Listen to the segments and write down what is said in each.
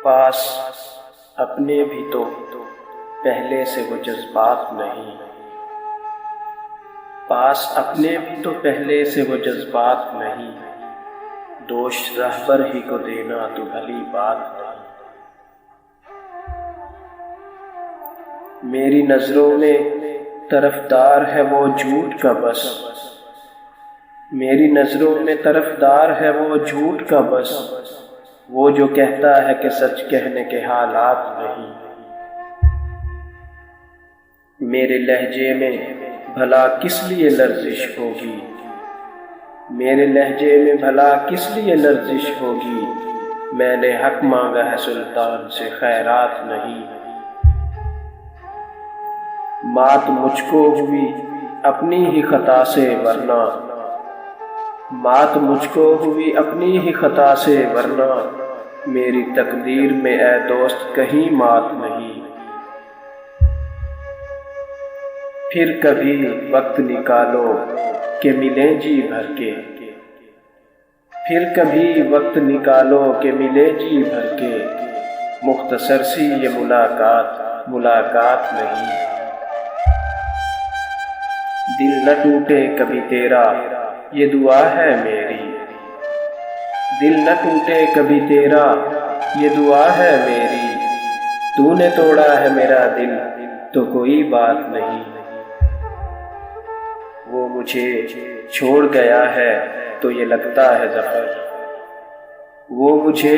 पास अपने भी तो पहले से वो जज्बात नहीं, पास अपने भी तो पहले से वो जज्बात नहीं, दोष रहबर ही को देना तो भली बात नहीं। मेरी नजरों में तरफदार है वो झूठ का बस, मेरी नजरों में तरफदार है वो झूठ का बस, वो जो कहता है कि सच कहने के हालात नहीं। मेरे लहजे में भला किस लिए लर्जिश होगी, मेरे लहजे में भला किस लिए लर्जिश होगी, मैंने हक मांगा है सुल्तान से खैरात नहीं। मात मुझको हुई अपनी ही खता से वरना, मात मुझको हुई अपनी ही खता से वरना, मेरी तकदीर में ऐ दोस्त कहीं मात नहीं। फिर कभी वक्त निकालो कि मिलें जी भर के, फिर कभी वक्त निकालो कि मिले जी भर के, मुख्तसर सी ये मुलाकात मुलाकात नहीं। दिल न टूटे कभी तेरा ये दुआ है मेरी, दिल न टूटे कभी तेरा ये दुआ है मेरी, तूने तोड़ा है मेरा दिल तो कोई बात नहीं। वो मुझे छोड़ गया है तो ये लगता है ज़फ़र, वो मुझे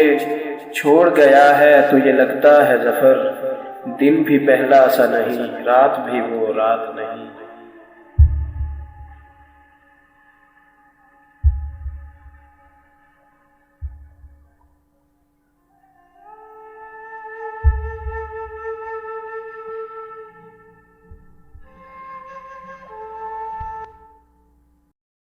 छोड़ गया है तो ये लगता है ज़फ़र, दिन भी पहला सा नहीं रात भी वो रात नहीं।